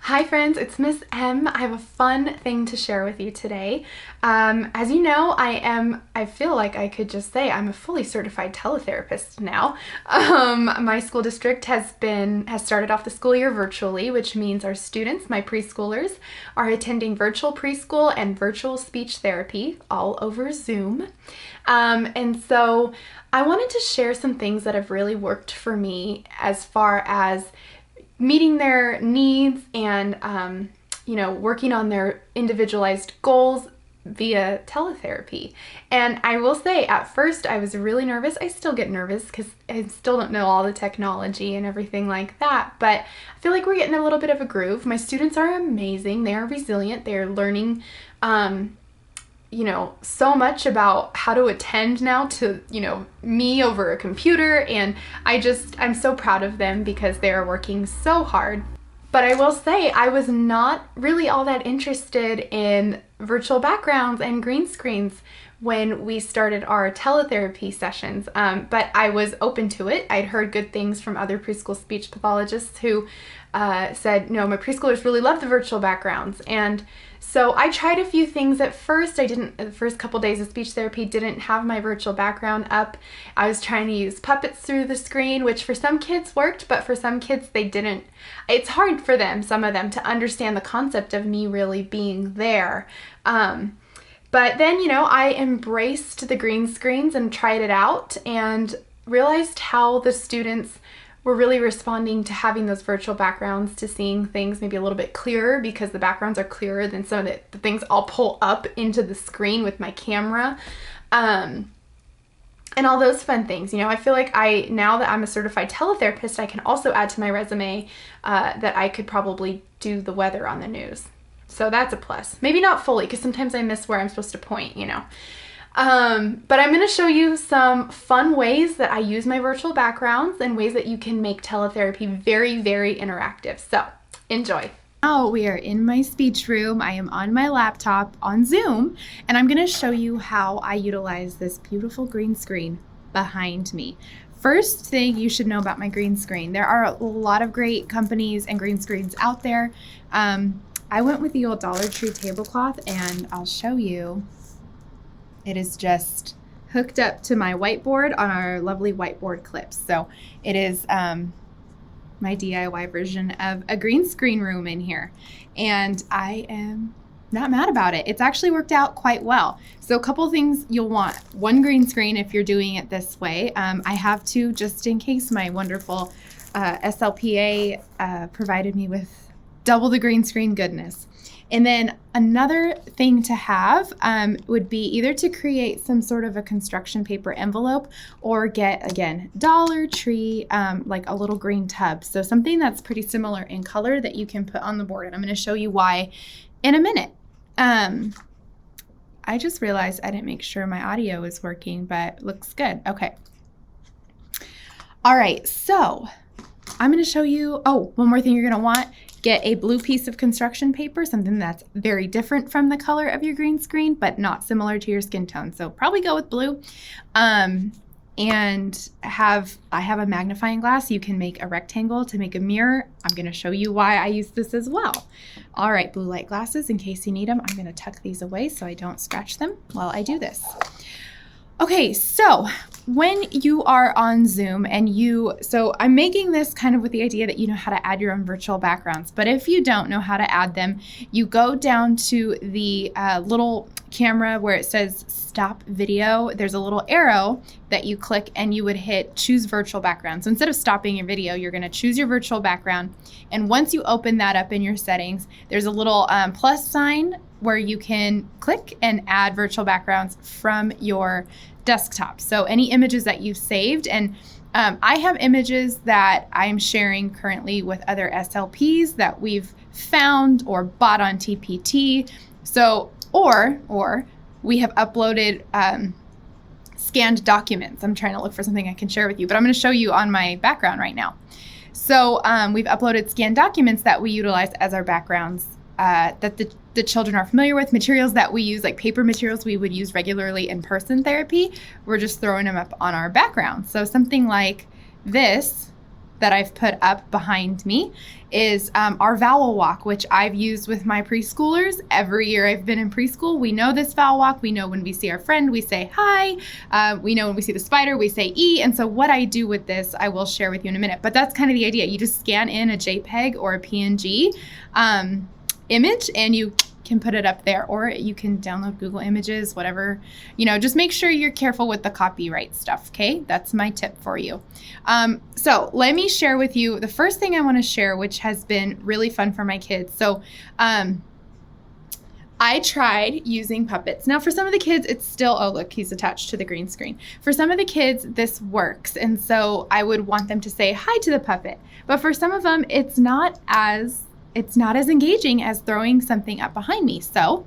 Hi friends, it's Miss M. I have a fun thing to share with you today. As you know, I feel like I could just say I'm a fully certified teletherapist now. My school district has started off the school year virtually, which means our students, my preschoolers, are attending virtual preschool and virtual speech therapy all over Zoom. And so I wanted to share some things that have really worked for me as far as meeting their needs and working on their individualized goals via teletherapy. And I will say, at first I was really nervous. I still get nervous because I still don't know all the technology and everything like that, but I feel like we're getting a little bit of a groove. My students are amazing. They are resilient. They're learning so much about how to attend now to, me over a computer. And I'm so proud of them because they are working so hard. But I will say I was not really all that interested in virtual backgrounds and green screens when we started our teletherapy sessions. But I was open to it. I'd heard good things from other preschool speech pathologists who said, no, my preschoolers really love the virtual backgrounds. And so I tried a few things at first. The first couple days of speech therapy didn't have my virtual background up. I was trying to use puppets through the screen, which for some kids worked, but for some kids they didn't. It's hard for some of them, to understand the concept of me really being there. But then, I embraced the green screens and tried it out and realized how the students were really responding to having those virtual backgrounds, to seeing things maybe a little bit clearer because the backgrounds are clearer than some of the things I'll pull up into the screen with my camera. And all those fun things. I feel like now that I'm a certified teletherapist, I can also add to my resume that I could probably do the weather on the news. So that's a plus. Maybe not fully, because sometimes I miss where I'm supposed to point, But I'm going to show you some fun ways that I use my virtual backgrounds and ways that you can make teletherapy very, very interactive. So enjoy. Now we are in my speech room. I am on my laptop on Zoom, and I'm going to show you how I utilize this beautiful green screen behind me. First thing you should know about my green screen, there are a lot of great companies and green screens out there. I went with the old Dollar Tree tablecloth, and I'll show you. It is just hooked up to my whiteboard on our lovely whiteboard clips. So it is my DIY version of a green screen room in here. And I am not mad about it. It's actually worked out quite well. So a couple things you'll want. One green screen if you're doing it this way. I have two just in case. My wonderful SLPA provided me with double the green screen goodness. And then another thing to have would be either to create some sort of a construction paper envelope or get, again, Dollar Tree, like a little green tub. So something that's pretty similar in color that you can put on the board. And I'm going to show you why in a minute. I just realized I didn't make sure my audio is working, but looks good. Okay. All right. So I'm going to show you, one more thing you're going to want. Get a blue piece of construction paper, something that's very different from the color of your green screen, but not similar to your skin tone. So probably go with blue. And I have a magnifying glass. You can make a rectangle to make a mirror. I'm going to show you why I use this as well. All right, blue light glasses, in case you need them. I'm going to tuck these away so I don't scratch them while I do this. Okay, so when you are on Zoom so I'm making this kind of with the idea that you know how to add your own virtual backgrounds, but if you don't know how to add them, you go down to the little camera where it says stop video. There's a little arrow that you click and you would hit choose virtual background. So instead of stopping your video, you're going to choose your virtual background. And once you open that up in your settings, there's a little plus sign where you can click and add virtual backgrounds from your desktop. So any images that you've saved, and I have images that I'm sharing currently with other SLPs that we've found or bought on TPT. So, or we have uploaded scanned documents. I'm trying to look for something I can share with you, but I'm going to show you on my background right now. So we've uploaded scanned documents that we utilize as our backgrounds that the children are familiar with, materials that we use, like paper materials we would use regularly in person therapy. We're just throwing them up on our background. So something like this that I've put up behind me is our vowel walk, which I've used with my preschoolers every year I've been in preschool. We know this vowel walk. We know when we see our friend, we say hi. We know when we see the spider, we say E. And so what I do with this, I will share with you in a minute. But that's kind of the idea. You just scan in a JPEG or a PNG image, and you can put it up there, or you can download Google Images, whatever, just make sure you're careful with the copyright stuff. Okay. That's my tip for you. So let me share with you the first thing I want to share, which has been really fun for my kids. So, I tried using puppets. Now for some of the kids, it's still, oh look, he's attached to the green screen. For some of the kids, this works. And so I would want them to say hi to the puppet. But for some of them, it's not as engaging as throwing something up behind me. So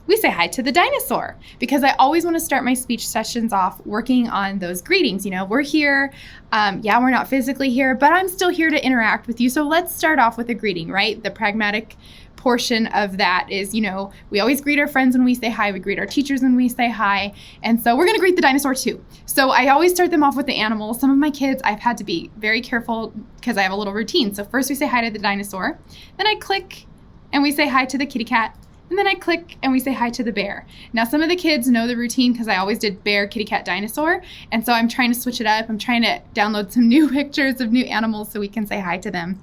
we say hi to the dinosaur, because I always want to start my speech sessions off working on those greetings. We're here. We're not physically here, but I'm still here to interact with you. So let's start off with a greeting, right? The pragmatic portion of that is, we always greet our friends when we say hi. We greet our teachers when we say hi. And so we're going to greet the dinosaur too. So I always start them off with the animals. Some of my kids, I've had to be very careful because I have a little routine. So first we say hi to the dinosaur, then I click and we say hi to the kitty cat, and then I click and we say hi to the bear. Now some of the kids know the routine because I always did bear, kitty cat, dinosaur. And so I'm trying to switch it up. I'm trying to download some new pictures of new animals so we can say hi to them.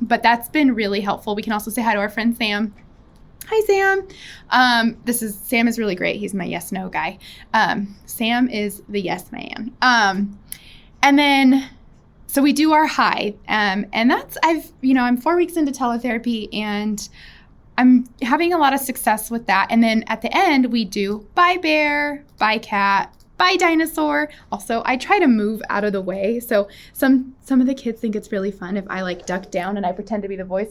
But that's been really helpful. We can also say hi to our friend Sam. Hi, Sam. Sam is really great. He's my yes, no guy. Sam is the yes man. And then, so we do our hi. And that's, I'm 4 weeks into teletherapy and I'm having a lot of success with that. And then at the end, we do bye bear, bye cat, bye dinosaur. Also, I try to move out of the way. So some of the kids think it's really fun if I duck down and I pretend to be the voice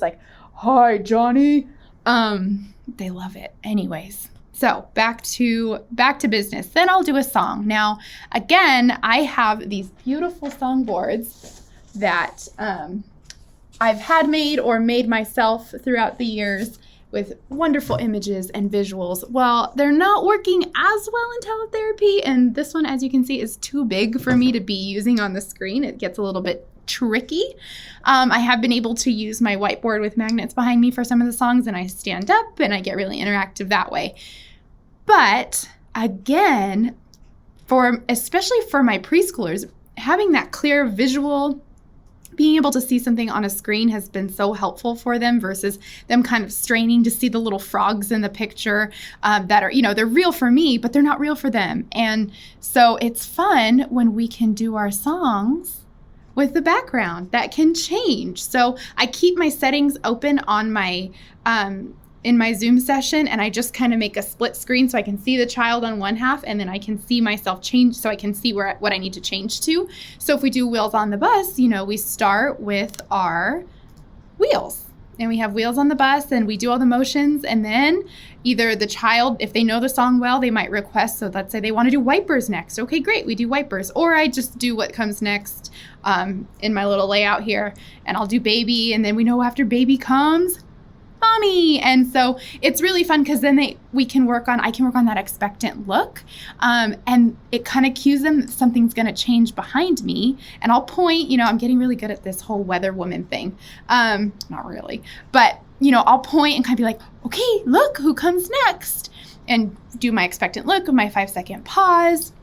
hi, Johnny. They love it. Anyways, so back to business. Then I'll do a song. Now, again, I have these beautiful songboards that I've had made or made myself throughout the years, with wonderful images and visuals. Well, they're not working as well in teletherapy, and this one, as you can see, is too big for me to be using on the screen. It gets a little bit tricky. I have been able to use my whiteboard with magnets behind me for some of the songs, and I stand up and I get really interactive that way. But again, especially for my preschoolers, having that clear visual, being able to see something on a screen has been so helpful for them versus them kind of straining to see the little frogs in the picture that are, they're real for me, but they're not real for them. And so it's fun when we can do our songs with the background that can change. So I keep my settings open on my in my Zoom session, and I just kind of make a split screen so I can see the child on one half and then I can see myself change so I can see what I need to change to. So if we do Wheels on the Bus, we start with our wheels, and we have wheels on the bus and we do all the motions, and then either the child, if they know the song well, they might request, so let's say they want to do wipers next. Okay, great, we do wipers. Or I just do what comes next in my little layout here, and I'll do baby, and then we know after baby comes mommy. And so it's really fun because then I can work on that expectant look. And it kind of cues them that something's going to change behind me. And I'll point, I'm getting really good at this whole weather woman thing. Not really, but I'll point and kind of be like, okay, look who comes next, and do my expectant look with my 5-second pause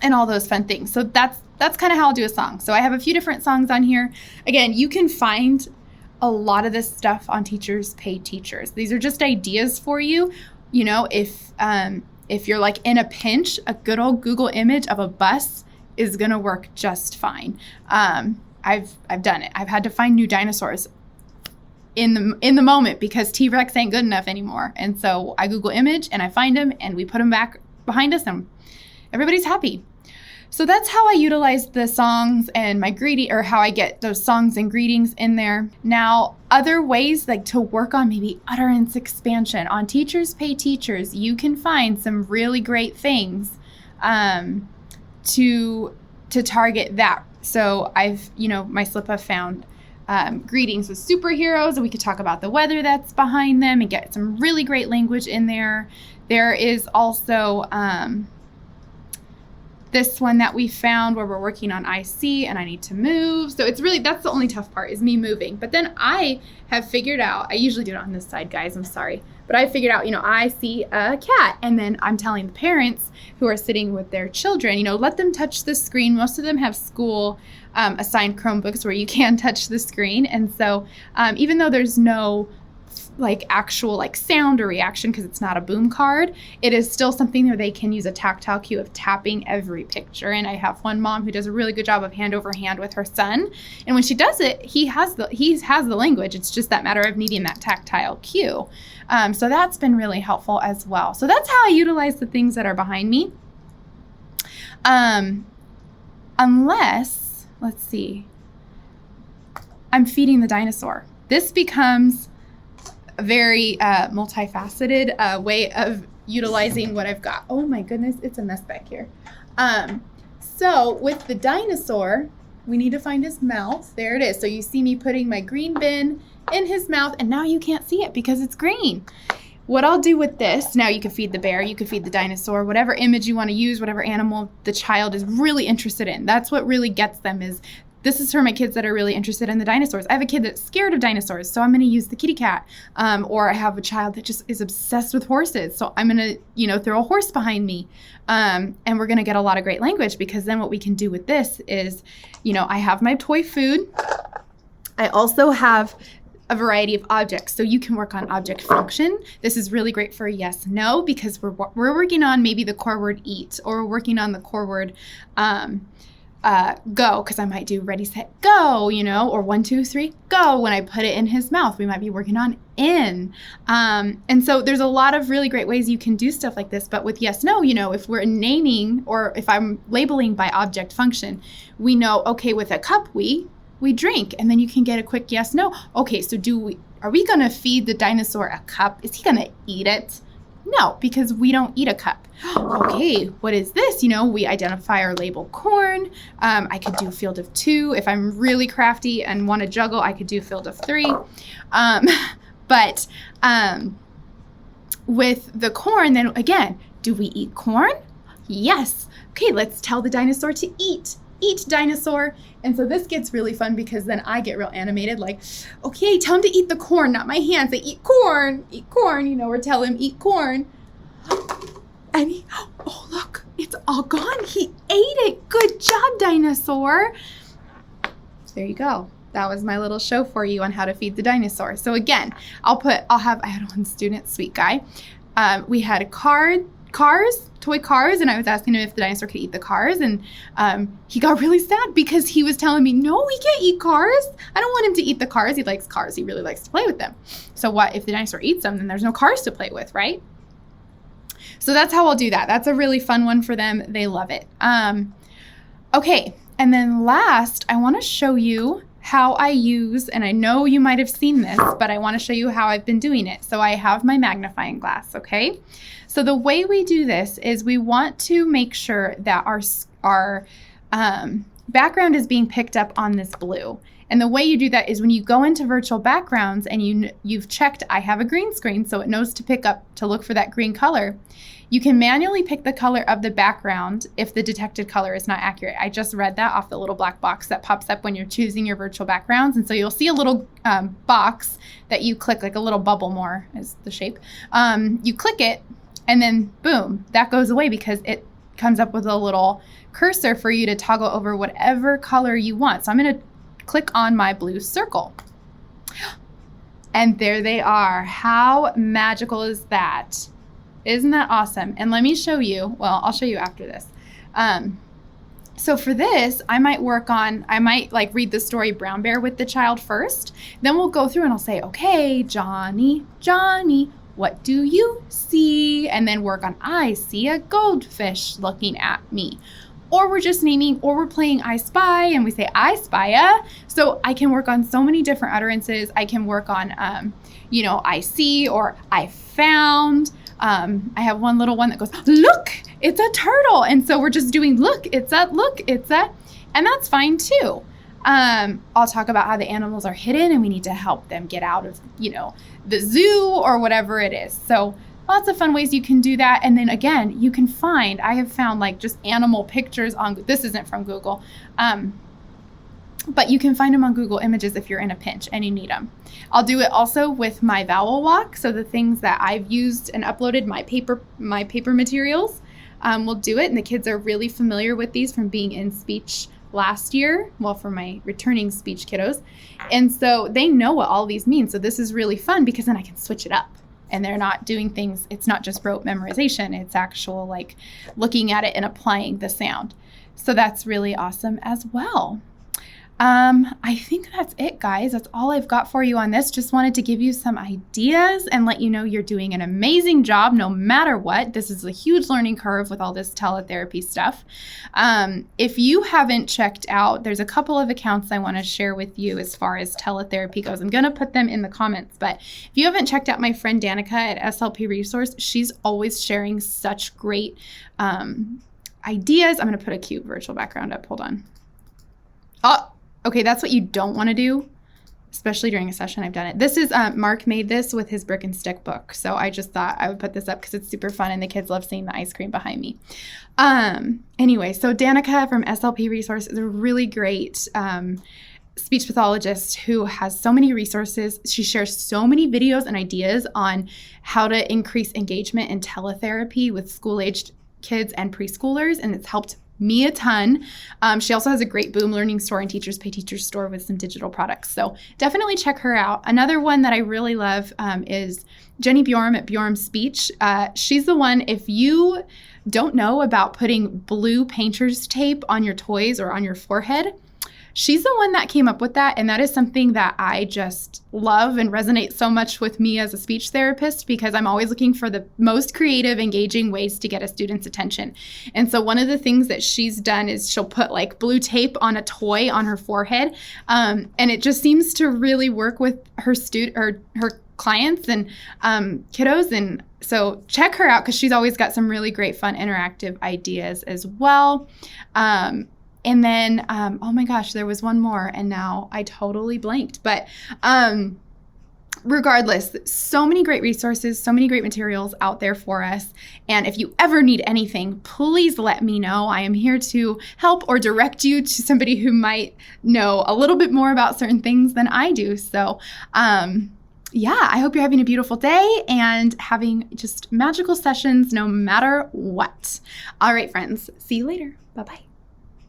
and all those fun things. So that's kind of how I'll do a song. So I have a few different songs on here. Again, you can find a lot of this stuff on Teachers Pay Teachers. These are just ideas for you. If you're in a pinch, a good old Google image of a bus is gonna work just fine. I've done it. I've had to find new dinosaurs in the moment because T-Rex ain't good enough anymore. And so I Google image and I find them and we put them back behind us and everybody's happy. So that's how I utilize the songs and my greeting, or how I get those songs and greetings in there. Now, other ways to work on maybe utterance expansion. On Teachers Pay Teachers, you can find some really great things to target that. So my slip have found greetings with superheroes, and we could talk about the weather that's behind them and get some really great language in there. There is also this one that we found where we're working on I see and I need to move. So it's really, that's the only tough part is me moving. But then I have figured out, I usually do it on this side, guys, I'm sorry. But I figured out, I see a cat, and then I'm telling the parents who are sitting with their children, let them touch the screen. Most of them have school assigned Chromebooks where you can touch the screen. And so even though there's no actual sound or reaction because it's not a boom card, it is still something where they can use a tactile cue of tapping every picture. And I have one mom who does a really good job of hand over hand with her son, and when she does it, he has the language. It's just that matter of needing that tactile cue. So that's been really helpful as well. So that's how I utilize the things that are behind me. Unless, let's see, I'm feeding the dinosaur. This becomes a very multifaceted way of utilizing what I've got. Oh my goodness, it's a mess back here. So with the dinosaur, we need to find his mouth. There it is. So you see me putting my green bin in his mouth, and now you can't see it because it's green. What I'll do with this, now you can feed the bear, you can feed the dinosaur, whatever image you want to use, whatever animal the child is really interested in. That's what really gets them is, this is for my kids that are really interested in the dinosaurs. I have a kid that's scared of dinosaurs, so I'm going to use the kitty cat. Or I have a child that just is obsessed with horses, so I'm going to, throw a horse behind me. And we're going to get a lot of great language, because then what we can do with this is, I have my toy food. I also have a variety of objects, so you can work on object function. This is really great for yes, no, because we're working on maybe the core word eat, or we're working on the core word go, because I might do ready, set, go, or 1, 2, 3, go. When I put it in his mouth, we might be working on in. And so there's a lot of really great ways you can do stuff like this. But with yes, no, if we're naming, or if I'm labeling by object function, we know, okay, with a cup, we drink, and then you can get a quick yes, no. Okay, so are we going to feed the dinosaur a cup? Is he going to eat it? No, because we don't eat a cup. Okay, what is this? We identify or label corn. I could do field of 2. If I'm really crafty and want to juggle, I could do field of 3. But with the corn, then again, do we eat corn? Yes. Okay, let's tell the dinosaur to eat. Eat, dinosaur. And so this gets really fun, because then I get real animated, okay, tell him to eat the corn, not my hands. They eat corn, or tell him eat corn. And oh look, it's all gone. He ate it. Good job, dinosaur. There you go. That was my little show for you on how to feed the dinosaur. So again, I had one student, sweet guy. We had toy cars, and I was asking him if the dinosaur could eat the cars, and he got really sad because he was telling me, no, we can't eat cars. I don't want him to eat the cars. He likes cars. He really likes to play with them. So what if the dinosaur eats them? Then there's no cars to play with, right? So that's how I'll do that. That's a really fun one for them. They love it. Okay, and then last, I want to show you how I use, and I know you might have seen this, but I want to show you how I've been doing it. So I have my magnifying glass, okay? So the way we do this is we want to make sure that our background is being picked up on this blue. And the way you do that is when you go into virtual backgrounds and you've checked, I have a green screen, so it knows to look for that green color. You can manually pick the color of the background if the detected color is not accurate. I just read that off the little black box that pops up when you're choosing your virtual backgrounds. And so you'll see a little box that you click, like a little bubble more is the shape. You click it, and then boom, that goes away, because it comes up with a little cursor for you to toggle over whatever color you want. So I'm going to click on my blue circle. And there they are. How magical is that? Isn't that awesome? And let me show you, well, I'll show you after this. So for this, I might read the story Brown Bear with the child first. Then we'll go through and I'll say, okay, Johnny, what do you see? And then work on, I see a goldfish looking at me. Or we're just naming, or we're playing I Spy, and we say, I spy a. So I can work on so many different utterances. I can work on, I see, or I found. I have one little one that goes, look, it's a turtle. And so we're just doing, look, it's a, and that's fine too. I'll talk about how the animals are hidden and we need to help them get out of, the zoo or whatever it is. So lots of fun ways you can do that. And then again, you can find, I have found like just animal pictures on, this isn't from Google, but you can find them on Google Images if you're in a pinch and you need them. I'll do it also with my vowel walk. So the things that I've used and uploaded, my paper materials, we'll do it. And the kids are really familiar with these from being in speech last year, well, for my returning speech kiddos. And so they know what all these mean. So this is really fun because then I can switch it up. And they're not doing things, it's not just rote memorization, it's actual like looking at it and applying the sound. So that's really awesome as well. I think that's it, guys. That's all I've got for you on this. Just wanted to give you some ideas and let you know you're doing an amazing job no matter what. This is a huge learning curve with all this teletherapy stuff. If you haven't checked out, there's a couple of accounts I want to share with you as far as teletherapy goes. I'm going to put them in the comments, but if you haven't checked out my friend Danica at SLP Resource, she's always sharing such great ideas. I'm going to put a cute virtual background up. Hold on. Oh, okay, that's what you don't want to do, especially during a session. I've done it. This is, Mark made this with his brick and stick book. So I just thought I would put this up because it's super fun and the kids love seeing the ice cream behind me. Anyway, so Danica from SLP Resource is a really great speech pathologist who has so many resources. She shares so many videos and ideas on how to increase engagement in teletherapy with school-aged kids and preschoolers, and it's helped me a ton. She also has a great Boom Learning store and Teachers Pay Teachers store with some digital products. So definitely check her out. Another one that I really love is Jenny Bjorm at Bjorm Speech. She's the one, if you don't know about putting blue painter's tape on your toys or on your forehead, she's the one that came up with that, and that is something that I just love and resonates so much with me as a speech therapist because I'm always looking for the most creative, engaging ways to get a student's attention. And so one of the things that she's done is she'll put like blue tape on a toy on her forehead, and it just seems to really work with her her clients and kiddos. And so check her out because she's always got some really great, fun, interactive ideas as well. And then, oh my gosh, there was one more and now I totally blanked. But regardless, so many great resources, so many great materials out there for us. And if you ever need anything, please let me know. I am here to help or direct you to somebody who might know a little bit more about certain things than I do. So, yeah, I hope you're having a beautiful day and having just magical sessions no matter what. All right, friends, see you later. Bye-bye.